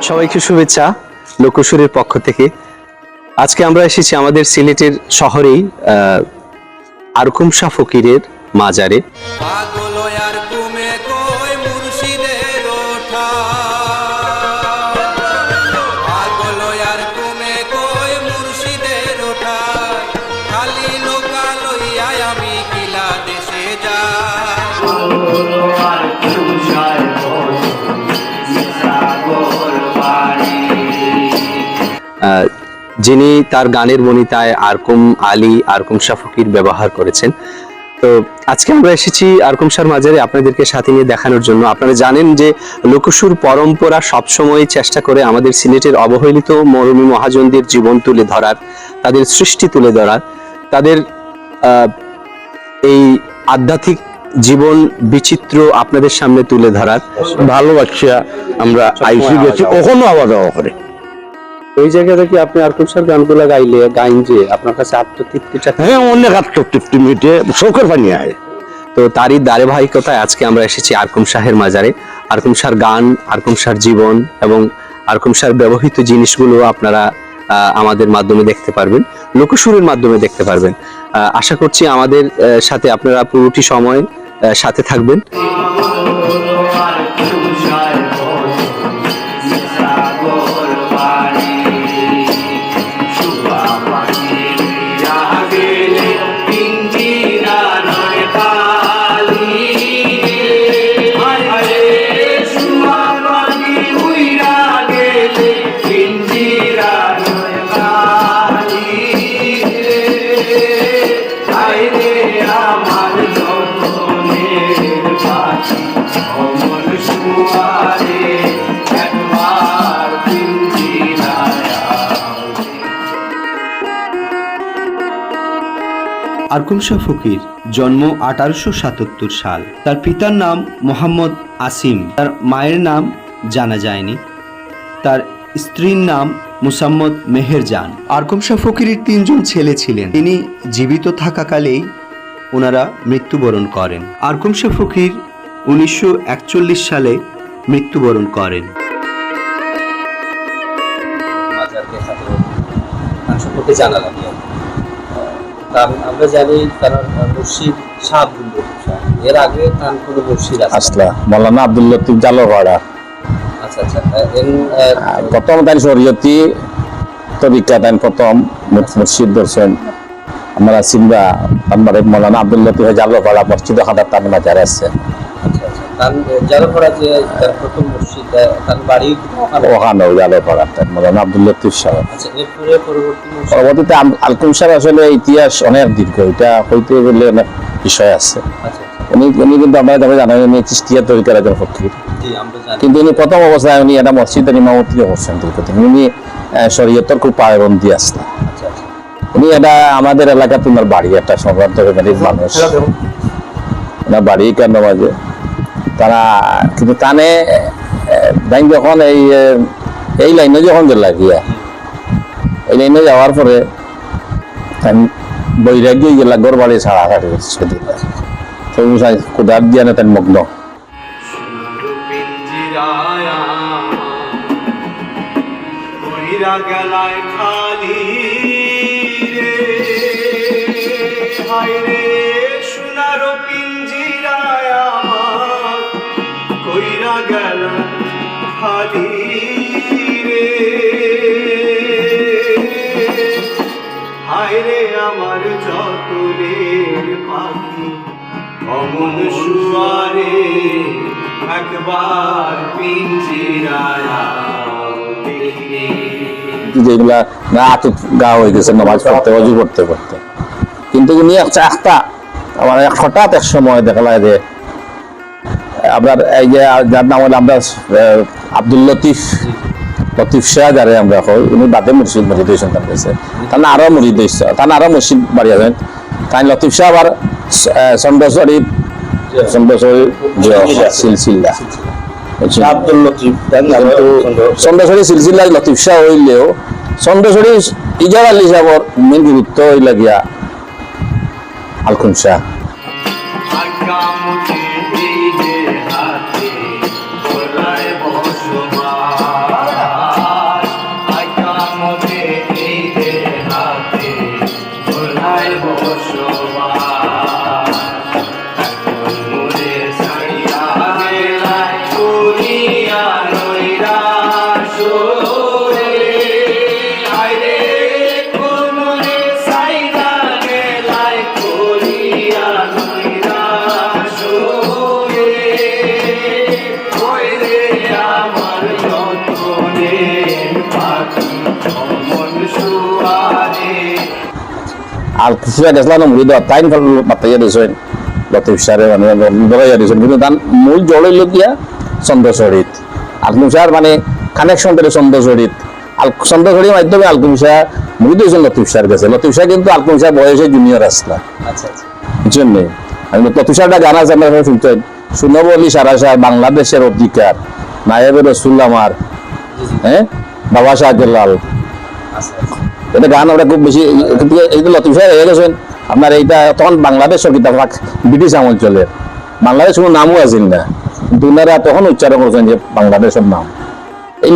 সবাইকে শুভেচ্ছা লোকসুরের পক্ষ থেকে। আজকে আমরা এসেছি আমাদের সিলেটের শহরেই আরকুম শাহ ফকিরের মাজারে। যিনি তার গানের বনিতায় আরকুম আলী, আরকুম শাহ ফকির ব্যবহার করেছেন। তো আজকে আমরা এসেছি আরকুম শাহর মাজারে আপনাদেরকে সাথে নিয়ে দেখানোর জন্য। আপনারা জানেন যে লোকসুর পরম্পরা সবসময় চেষ্টা করে আমাদের সিলেটের অবহেলিত মরমী মহাজনদের জীবন তুলে ধরার, তাদের সৃষ্টি তুলে ধরার, তাদের এই আধ্যাত্মিক জীবন বিচিত্র আপনাদের সামনে তুলে ধরার। ভালোবাসা আমরা আইসি গেছি, কখনো আওয়াজ করে ওই জায়গা থেকে আপনি আরকুম শাহর গানগুলা গাইন যে আপনার কাছে আত্মতৃপ্তিটা? হ্যাঁ, অনেক আত্মতৃপ্তি মিটে, শোকের পানি আয়। তো তারই ধারাবাহিকতায় আজকে আমরা এসেছি আরকুম শাহের মাজারে। আরকুম শাহর গান, আরকুম শাহর জীবন এবং আরকুম শাহর ব্যবহৃত জিনিসগুলো আপনারা আমাদের মাধ্যমে দেখতে পারবেন, লোকসুরের মাধ্যমে দেখতে পারবেন। আশা করছি আমাদের সাথে আপনারা পুরোটি সময় সাথে থাকবেন। আরকুম শাহ ফকির জন্ম 1877 সাল। তার পিতার নাম মোহাম্মদ আসিম, তার মায়ের নাম জানা যায়নি। তার স্ত্রীর নাম মুসাম্মদ মেহেরজান। আরকুম শাহ ফকিরের 3 জন ছেলে ছিলেন। তিনি জীবিত থাকাকালেই ওনারা মৃত্যুবরণ করেন। আরকুম শাহ ফকির 1941 সালে মৃত্যুবরণ করেন। আমরা জানি তার মুর্শিদ শাহ আব্দুল লতিফ শাহ, এর আগে তার কোনো মুর্শিদ আসলা মাওলানা আব্দুল লতিফ জালোপাড়া। আচ্ছা আচ্ছা, প্রথম তাই শরীয়তি তরিকা তাই প্রথম মুর্শিদ দর্শন আমরা সিমরা আমার মাওলানা আব্দুল লতিফ জালোপাড়া মসজিদ খাদার তার মাজার আছে। আচ্ছা আচ্ছা, তার জালোপাড়া যে প্রথম মুর্শিদ, তার বাড়ি ওখানে জালোপাড়া তার মাওলানা আব্দুল লতিফ শাহ। আচ্ছা, এরপরে পরবর্তীতে আরকুম শাহর আসলে ইতিহাস অনেক দীর্ঘ, এটা হইতে গেলে অনেক বিষয় আছে। উনি কিন্তু আমরা জানাই উনি চিশতিয়া তরিকার একজন ফকির, কিন্তু উনি প্রথম অবস্থায় উনি একটা মসজিদের ইমামতি করছেন। উনি শরীয়তের খুব পায়বন্দি আসলেন। উনি এটা আমাদের এলাকাতে ওনার বাড়ি, একটা সম্রাট ফ্যামিলির মানুষ, ওনার বাড়ি কেন মাঝে তারা, কিন্তু তানে যখন এই লাইনে যখন লাগিয়া এই লাইনে যাওয়ার পরে বৈরাগ্য গেলা গড় বাড়ি ছাড়া কাটি সেদিন কোদার দিয়া না তার মগ্ন। আমার যতনের পাখি অমন শুয়ারে একবার পিঞ্জিরায় যেগুলা না আতুত গা হয়ে গেছে নামাজ পড়তে, অজু করতে করতে, কিন্তু উনি একটা আমার হঠাৎ এক সময় দেখা যে আপনার এই যে যার নাম হলো আমরা আব্দুল লতিফ শাহ, যারে আমরা কই উনি বাদে মুর্শিদ হয়েছেন। তার কাছে তার আরো মুরিদ হয়েছে, তার আরো মুর্শিদ বাড়ি আছেন। তাই লতিফ শাহ আবার চন্দ্রচরী সিলসিলা চন্দ্রচরী সিলসিলা লতিফ শাহ হইলেও চন্দ্রছড়ি ইজার আলী সাহেবর মেন গুরুত্ব হইলা গিয়া আলকুম শাহ। আগামতে এই যে হাতে গোলায় বসবাস, আগামতে এই যে হাতে গোলায় বসবাস, এখন মোরে ছাড়িয়া গেলায় করিয়া নৈরাশ রে, আইরে কোন মোরে ছাড়িয়া গেলায় করিয়া নৈরাশ রে, ওই রে আমার যতনের পাখি অমন সুয়ারে। আর কিছুটা গেছিলাম মুড়িদ তাই বাতাইয়া দিয়েছেন লতিফ সারে মানে বগাইয়া দিয়েছেন, কিন্তু তার মূল জড় হইল গিয়া চন্দ্রচরিত। আলকুম শাহর মানে কানেকশন পেলে চন্দ্রচরিত, চন্দ্রচরির মাধ্যমে আলকুম শাহ মুড়িদ হয়েছেন লতিফ শাহর কাছে। লতিফ শাহ কিন্তু আলকুম শাহ বয়সে জুনিয়র আসলা, বুঝছেন নেই? লতিফ শাহটা গান আছে আপনার শুনতেন, সুনব আলী সারা শাহ, বাংলাদেশের অধিকার, নায়েবে রসুল আমার, হ্যাঁ, বাবা শাহ লাল, এটা গান আমরা খুব বেশি। কিন্তু এই যে লতিফ সাহেব হয়ে গেছেন আপনার, এইটা তখন বাংলাদেশের কিতাব ব্রিটিশ আমল চলে, বাংলাদেশ কোনো নামও আছেন না, কিন্তু ওনারা তখন উচ্চারণ করছেন যে বাংলাদেশের নাম। এই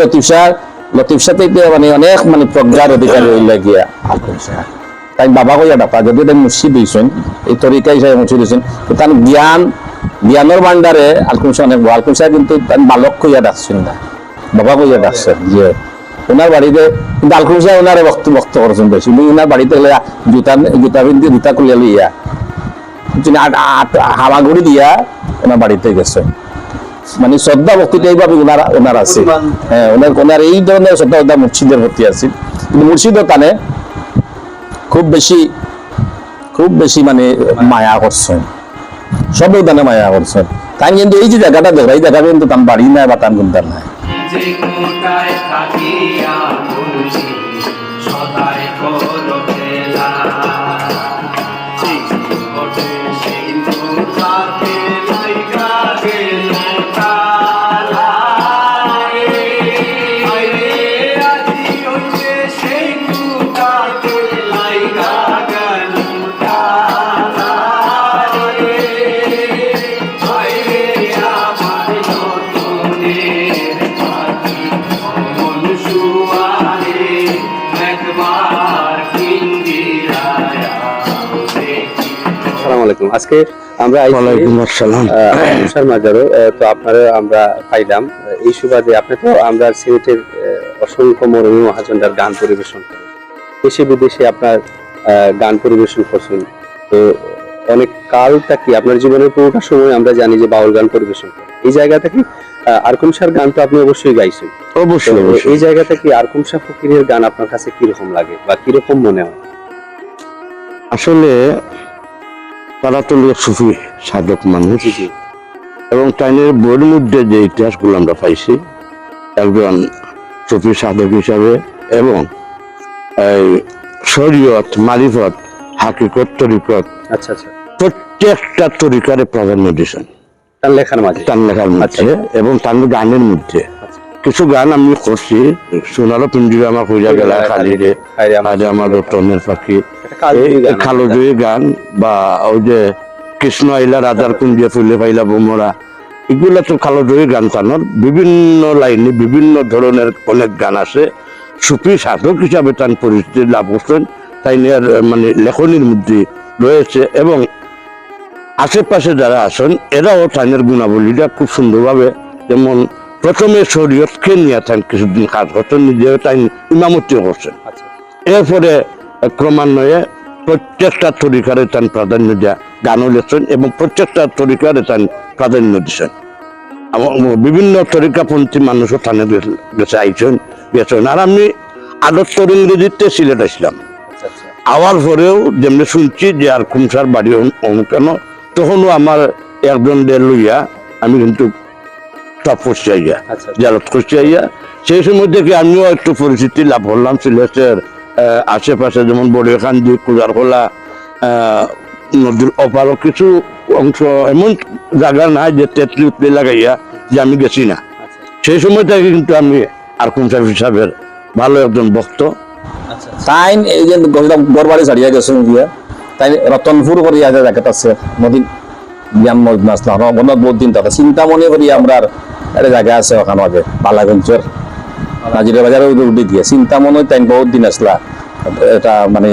লতিফ সাথে মানে অনেক মানে প্রজ্ঞার অধিকারী হইলে গিয়া আলকুম শাহ। তাই বাবা কইয়া ডাকা যদি এটা মুর্শিদ হয়েছেন, এই তরিকা হিসাবে মুর্শিদ হয়েছেন, তার জ্ঞানের ভান্ডারে আলকুম শাহ অনেক। আলকুম শাহ কিন্তু বালক কইয়া ডাকছেন না, বাবা কইয়া ডাকছেন। যে ওনার বাড়িতে কিন্তু আলকুম শাহ ওনারে বক্ত করছেন বেশি, ওনার বাড়িতে গেলে জুতা পিন্দি জুতা খুলিয়া লইয়া হামাগুড়ি দিয়া ওনার বাড়িতে গেছে, মানে শ্রদ্ধা ভক্তিটা এইভাবে ওনার আছে। হ্যাঁ, ওনার এই ধরনের শ্রদ্ধা মুর্শিদের প্রতি আছে, কিন্তু মুর্শিদও তানে খুব বেশি মানে মায়া করছেন, সবই তানে মায়া করছেন। তাই কিন্তু এই যে জায়গাটা দেখো, এই জায়গাটা কিন্তু তার বাড়ি নাই বা তার গুন্দার নাই। যে কোটায় থাকিয়া মুর্শি সদাই করো খেলা, সেই কোটে সেই কোটাতে লাইগা গেল তালা, আইরে আজি হইছে সেই কোটাতে লাইগা গেল তালা, আইরে আমার যতনের পাখি অমন সুয়ারে, একবার পিঞ্জিরায় দেখি। আসসালামু আলাইকুম। আজকে আমরা আলকুমশার মাজারও তো আপনারা আমরা পাইলাম, এই সুবাদে আপনি তো আমরা সিলেটের অসংখ্য মরমী মহাজনদার গান পরিবেশন করেন, দেশে বিদেশে আপনার গান পরিবেশন করছেন, তো অনেক কালটা কি আপনার জীবনের পুরোটা সময় আমরা জানি যে বাউল গান পরিবেশন করেন। এই জায়গা থেকে আরকুম শাহর গান তো আপনি অবশ্যই গাইছেন, অবশ্যই। এই জায়গা থেকে আরকুম শাহ ফকিরের গান আপনার কাছে কিরকম লাগে বা কিরকম মনে হয়? আসলে তারা তো লোক সুফি সাধক মানুষ, এবং তাইনের বইয়ের মধ্যে যে ইতিহাসগুলো আমরা পাইছি, একজন সুফি সাধক হিসাবে এবং এই শরীয়ত, মারিফত, হাকিকত, তরিকত, আচ্ছা আচ্ছা, প্রত্যেকটা তরিকারে প্রাধান্য দিয়েছেন তার লেখার মাঝে এবং তার গানের মধ্যে। কিছু গান আমি করছি, সোনারও পিঞ্জিরা আমার হইয়া গেলা, খালি রে আরে আমার রতনের পাখি, খালজয়ী গান, বা ওই যে কৃষ্ণ আইলা রাজার কুঞ্জিয়া ফুলে পাইলা বোমরা, এগুলা তো খালজয়ী গান। তানোর বিভিন্ন লাইনে বিভিন্ন ধরনের অনেক গান আছে। সুফি সাধক হিসাবে তার পরিচিতি লাভ করছেন, তাই মানে লেখনির মধ্যে রয়েছে, এবং আশেপাশে যারা আছেন এরাও তাইনের গুণাবলীটা খুব সুন্দরভাবে, যেমন প্রথমে শরীয়তকে নিয়ে তাই কিছুদিন কাজ করছেন, নিজেও তাই ইমামতি করছেন, এরপরে ক্রমান্বয়ে প্রত্যেকটা তরিকারে তান প্রাধান্য দেওয়া গানও লেখছেন এবং প্রত্যেকটা তরিকারে তান প্রাধান্য দিচ্ছেন। বিভিন্ন তরিকাপন্থী মানুষও থানে গেছে গেছেন। আর আমি আদর্শ ইংরেজিতে সিলেট আসলাম, আওয়ার পরেও যেমনি শুনছি যে আরকুম শাহর বাড়ি কেন, তখনও আমার একজন লইয়া আমি কিন্তু টপ করছি আইয়া, জালত করছি আইয়া। সেই সময় থেকে আমিও একটু পরিচিতি লাভ করলাম সিলেটের আশেপাশে, যেমন বড়িয়াখান্দি, কুজারখোলা, নদীর অপারও কিছু অংশ এমন জায়গা নাই যে তেতলি উতলি লাগাইয়া যে আমি গেছি না। সেই সময় থেকে কিন্তু আমি আরকুম শাহ হিসাবের ভালো একজন ভক্ত তাই এই যে গড় বাড়ি ছাড়িয়া গেছে গিয়া তাই রতনপুর করিয়া যে জায়গাটা আছে নদী জ্ঞান আসলাম মনত বহুত দিন তাতে চিন্তা মনে করি আমরা একটা জায়গা আছে ওখানে আগে বালাগঞ্জের নাজিরা বাজারে উঠে গিয়ে চিন্তা মনে তাই বহুত দিন আসলা এটা মানে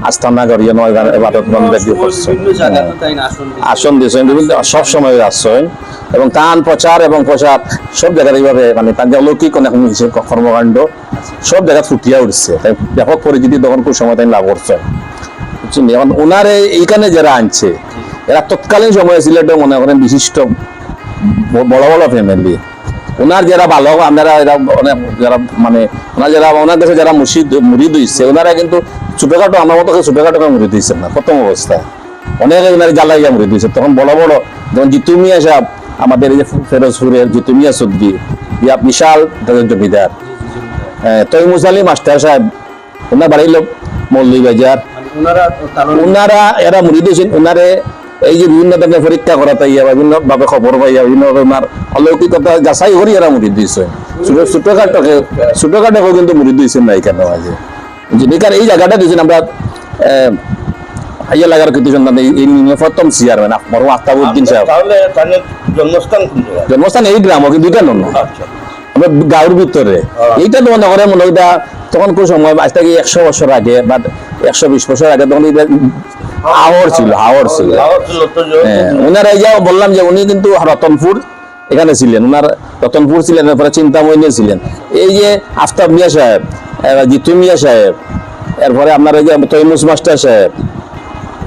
আস্থানা করিয়া নয় এবাদত বন্দেগী করছে আসন দিয়েছেন বিভিন্ন সব সময় আসছেন এবং তান প্রচার এবং প্রসার সব জায়গায় এইভাবে মানে তার যে অলৌকিক অনেক কর্মকাণ্ড সব জায়গায় ফুটিয়া উঠছে তাই ব্যাপক পরিচিতি তখন খুব সময় তাই লাভ করছে বুঝছেন এখন ওনারে এইখানে যারা আনছে এরা তৎকালীন সময়ে সিলেটে মনে করেন বিশিষ্ট বড় বড় ফ্যামিলি ওনার যারা ভালো আপনারা এরা অনেক যারা মানে ওনার যারা ওনার কাছে যারা মুরিদ হইছে ওনারা কিন্তু ছোটখাটো আমার মতো ছোটখাটো মুরিদ হইছে না প্রথম অবস্থায় অনেক ওনার জ্বালাইয়া মুরিদ হইছে তখন বড় বড় যেমন জিতু মিয়া সাহেব আমাদের এই যে ফেরোজপুরের জিতু মিয়া সদ্দি ইয়া বিশাল জমিদার তৈমুজ আলী মাস্টার সাহেব ওনার বাড়ি লোক মৌলভীবাজার ওনারা এরা মুরিদ হয়েছেন ওনারে এই যে বিভিন্ন ধরনের পরীক্ষা করা তাইয়া বিভিন্ন ভাবে খবর পাইয়া বিভিন্ন ধরনের অলৌকিকতা যাচাই করি এরা মুরিদ দিয়েছে ছোটখাটোকেও কিন্তু মুরিদ দিয়েছেন না এখানে মাঝে যেখানে এই জায়গাটা দিয়েছেন আমরা হাইয়া লাগার কিন্তু সন্তান এই প্রথম চেয়ারম্যান মরম আফতাবউদ্দিন সাহেব জন্মস্থান এই গ্রাম কিন্তু দুইটা নন আমরা গাঁওর ভিতরে এইটা তো মনে করে মনে হয় তখন কোন সময় আজ থেকে 100 বছর আগে বা 120 বছর আগে তখন হাওর ছিল ওনারা এই বললাম যে উনি কিন্তু রতনপুর এখানে ছিলেন ওনার রতনপুর ছিলেন এরপরে চিন্তামণি ছিলেন এই যে আফতাব মিয়া সাহেব জিতু মিয়া সাহেব এরপরে আপনার এই যে তৈমুজ মাস্টার সাহেব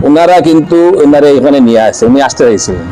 ওনারা কিন্তু ওনারা এখানে নিয়ে আসছে উনি আসতে চাইছিলেন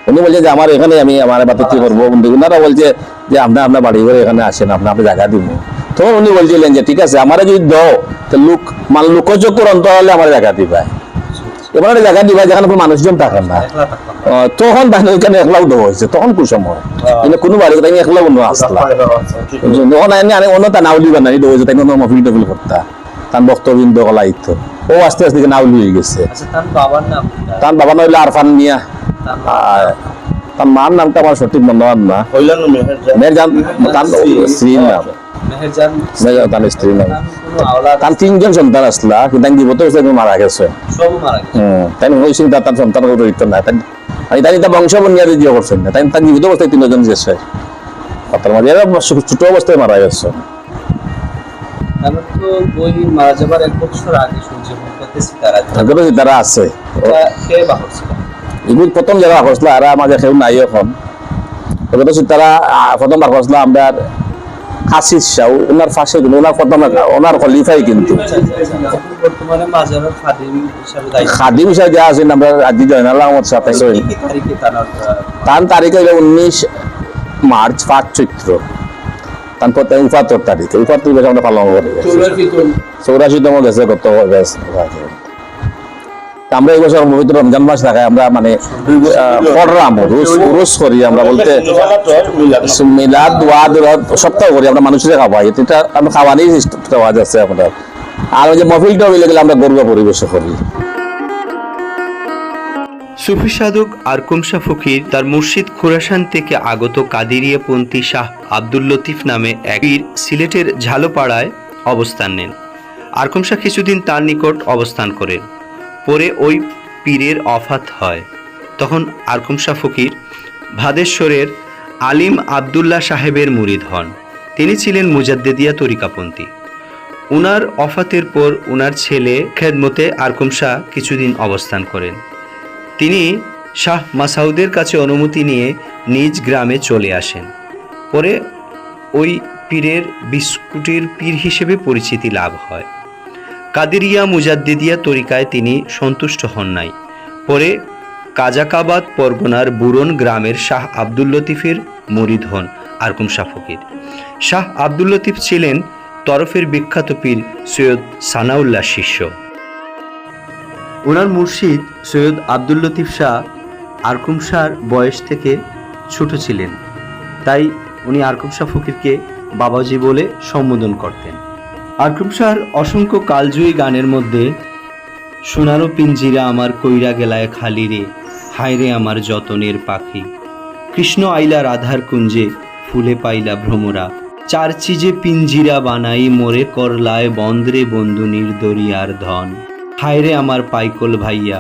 উনি বলছে যে আমার এখানে আমি আমার বাতিটি করবো ওনারা বলছে যে আপনার বাড়ি ঘরে এখানে আসেন আপনার জায়গা দিব তখন উনি বলছিলেন যে ঠিক আছে আমার যদি দাও তো লোকচক্ষুর অন্তর হলে আমার জায়গা দিবা এবার জায়গা দিবা যেখানে কোনো মানুষজন থাকে না তখন তাহলে ওইখানে একলাও দেওয়া হয়েছে তখন কোন সময় কিন্তু কোনো বাড়ি তাই একলাও অন্য আসলা তখন অন্য তা নাউলি বানাই দেওয়া হয়েছে তাই কোনো মফিল টফিল করতা তার বক্তবৃন্দ কলাইত ও আস্তে আস্তে নাউলি হয়ে গেছে তার বাবার নাম হইলো আরফান মিয়া তার মার নামটা আমার সঠিক মনে হয় না মেহেরজান তার স্ত্রীর নাম তার স্ত্রীর নাম তার 3 জন সন্তান আসলা কিন্তু জীবত মারা গেছে তাই হয়েছিল তার সন্তান না তাই তার বংশ বুনিয়াদে দিয়ে করছেন না তাই তার জীবিত অবস্থায় 3 জন গেছে তার মাঝে ছোট অবস্থায় মারা গেছে তারা আছে এগুলো প্রথম যারা হসলা আর আমাদের কেউ নাই এখন তারা প্রথম হসলা আমরা কাশির শাহ ওনার পাশে ওনার প্রথম ওনার খলিফাই কিন্তু খাদিম হিসাবে যা আছেন আমরা আজি জয়নাল আহমদ সাথে তার তারিখ হইল 19 মার্চ 5 চৈত্র তার 75 তারিখে 75 আমরা পালন করি 84তম গেছে গত আমরা এই বছর পবিত্র রমজান মাস থাকায় আমরা মানে রোজ করি আমরা বলতে মিলাদ ওয়াদ সপ্তাহ করি আমরা মানুষের খাওয়াই এটা আমরা খাওয়ানোই আওয়াজ আছে আপনার আর ওই যে মফিলটা হইলে গেলে আমরা গর্ব পরিবেশ করি সুফি সাধক আরকুম শাহ ফকির তার মুর্শিদ খোরাসান থেকে আগত কাদিরিয়া পন্থী শাহ আব্দুল লতিফ নামে এক পীর সিলেটের ঝালপাড়ায় অবস্থান নেন। আরকুম শাহ কিছুদিন তার নিকট অবস্থান করেন। পরে ওই পীরের অফাত হয়। তখন আরকুম শাহ ফকির ভাদেশ্বরের আলিম আবদুল্লাহ সাহেবের মুরিদ হন। তিনি ছিলেন মুজাদ্দেদিয়া তরিকাপন্থী। উনার অফাতের পর উনার ছেলে খেদমতে আরকুম শাহ কিছুদিন অবস্থান করেন। তিনি শাহ মাসাউদের কাছে অনুমতি নিয়ে নিজ গ্রামে চলে আসেন। পরে ওই পীরের বিস্কুটের পীর হিসেবে পরিচিতি লাভ হয়। কাদেরিয়া মুজাদ্দিদিয়া তরিকায় তিনি সন্তুষ্ট হন নাই। পরে কাজাকাবাদ পরগনার বুরন গ্রামের শাহ আব্দুল লতিফের মুরিদ হন আরকুম শাহ ফকির। শাহ আব্দুল লতিফ ছিলেন তরফের বিখ্যাত পীর সৈয়দ সানাউল্লাহ শিষ্য। ওনার মুর্শিদ সৈয়দ আব্দুল লতিফ শাহ আরকুম শাহর বয়স থেকে ছোট ছিলেন, তাই উনি আরকুম শাহ ফকিরকে বাবাজি বলে সম্বোধন করতেন। আরকুম শাহর অসংখ্য কালজয়ী গানের মধ্যে সোনারো পিঞ্জিরা আমার কইরা গেলায় খালি রে, হায় রে আমার যতনের পাখি, কৃষ্ণ আইলা রাধার কুঞ্জে ফুলে পাইলা ভ্রমরা, চার চিজে পিঞ্জিরা বানাই মোরে করলায় বন্দ্রে বন্ধু নির্দরিয়ার ধন, হায় রে আমার পাইকল ভাইয়া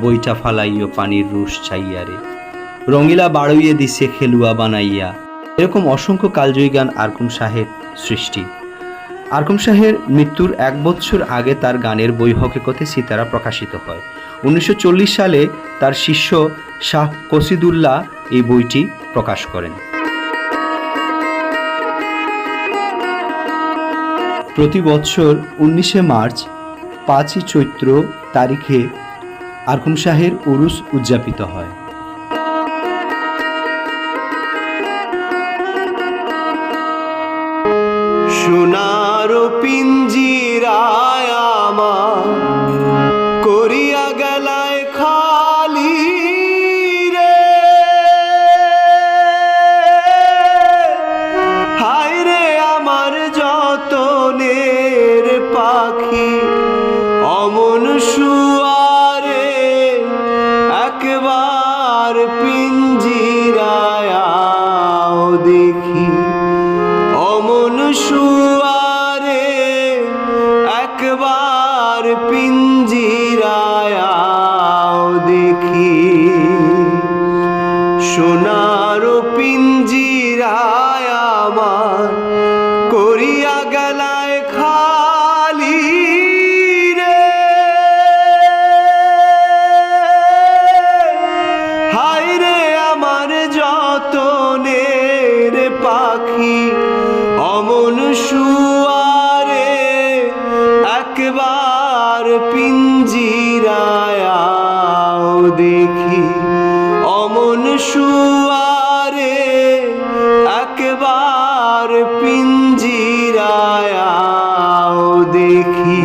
বইটা ফালাইও পানির রুশ চাইয়া রে, রঙিলা বাড়ইয়ে দিছে খেলুয়া বানাইয়া। এরকম অসংখ্য কালজয়ী গান আরকুম শাহের সৃষ্টি। আরকুম শাহের মৃত্যুর 1 বছর আগে তার গানের বই হকিকতে সিতারা প্রকাশিত হয়। 1940 সালে তার শিষ্য শাহ কসিদুল্লাহ এই বইটি প্রকাশ করেন। প্রতি বছর 19শে মার্চ 5ই চৈত্র তারিখে আরকুম শাহের উরুস উদযাপিত হয়। সোনারো পিঞ্জিরায় আমার করিয়া গেলায় খালি রে, হায় রে আমার যতনের পাখি, অমন শুয়ারে একবার পিঞ্জিরায় আও দেখি, অমন শুয়ারে একবার পিঞ্জিরায় আও দেখি, সোনারো পিঞ্জিরায় আমার করিয়া গেলায় খালি রে, হায় রে আমার যতনের পাখি, অমন শুয়ারে একবার পিঞ্জিরায় আও দেখি, অমন শুয়ারে একবার পিঞ্জিরায় আও দেখি।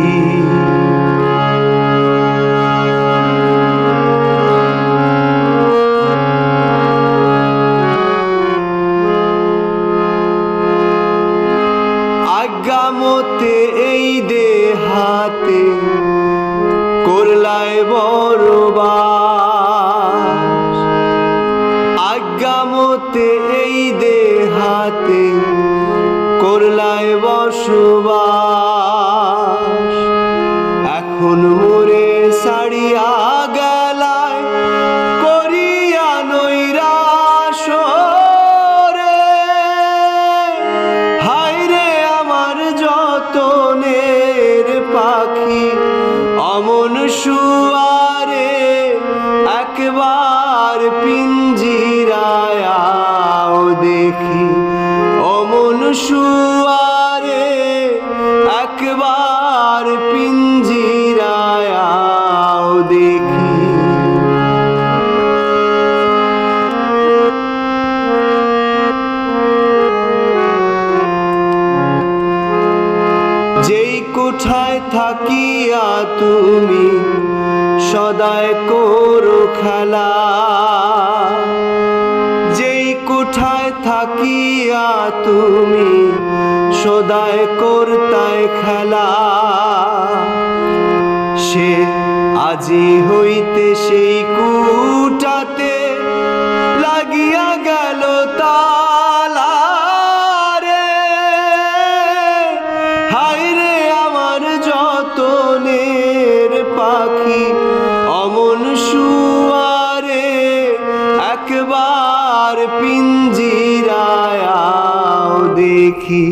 আজ্ঞামতে এই দেহাতে করলায় বড়বাস, আজ্ঞামতে এই দেহাতে করলায় বসবাস, এখন মোরে ছাড়িয়া গেলায় করিয়া নৈরাশ রে, হায় রে আমার যতনের পাখি, অমন শুয়ারে একবার পিঞ্জিরায় আও দেখি, অমন শুয়ারে একবার পিঞ্জিরায় আও দেখি। যেই কোঠায় থাকিয়া তুমি সদায় করো খেলা, যেই কোঠায় থাকিয়া তুমি সদায় করতায় খেলা, সে আজি হইতে সেই কুটাতে লাগিয়া গেল তালা রে, হায় রে আমার যতনের পাখি, অমন শুয়ারে একবার পিঞ্জিরায় আও দেখি,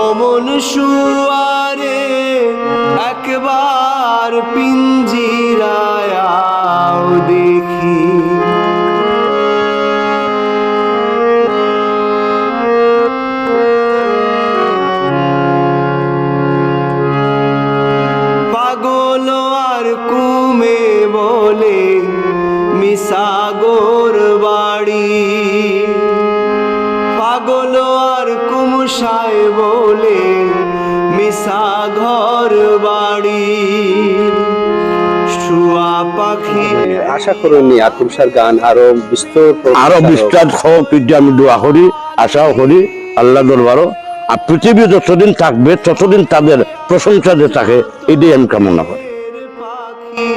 অমন শুয়ারে একবার পিঞ্জিরায় আও দেখি। পাগল আর কুমে বলে নিসাগর বাড়ি পাগল আর কুমসায় বলে মিশা ঘর বাড়ি শুয়া পাখি। আশা করি আকুমসার গান আরো আরো বিস্তার হোক, কিন্তু আমি দোয়া করি, আশাও করি আল্লাহ দরবারও। আর পৃথিবী যতদিন থাকবে ততদিন তাদের প্রশংসা যে থাকে, এটাই আমি কামনা করি। পাখি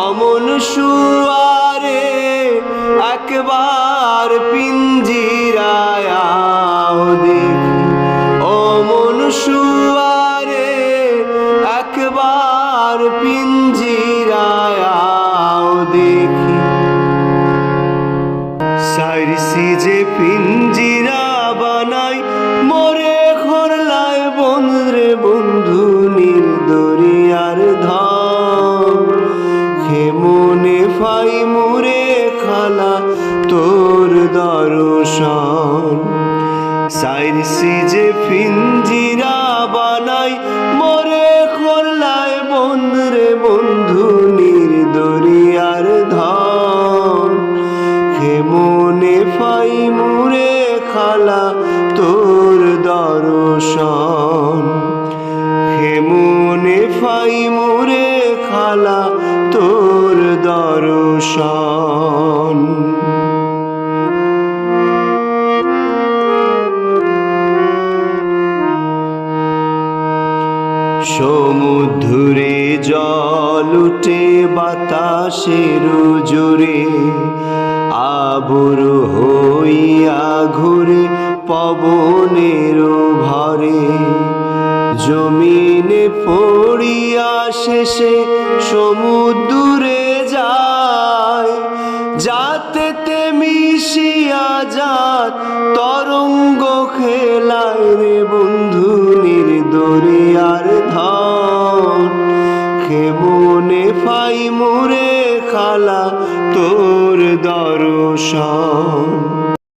অমন শুয়ারে একবার পিঞ্জিরায় দেখি, অমন শুয়ারে একবার পিঞ্জিরায় দেখি। সাইরসি যে পিঞ্জিরা বানাই মোরে খরলায় বন্ধুরে বন্ধু নীল দরিয়ার ধাম, খেমনে ফাই মুরে খালা তোর দর্শন। সাইরসি যে পিঞ্জিরা বানাই মোরে খরলায় বন্ধুরে বন্ধু নীল দরিয়ার ধাম, খেমনে ফাই মুরে খালা তোর দর্শন, খেমনে ফাই মুরে খালা তোর দর্শন। সমুদ্রে জল উঠে বাতাসের জোরে, আবুর হইয়া ঘুরে পবনের ভরে, জমিনে পড়িয়া শেষে সমুদ্রে যায়, যাতেতে মিশিয়া যাত তরঙ্গ খেলায় রে বন্ধু নীর দরিয়ার ধান, খেমনে ফাই মুরে খালা তোর দর্শন।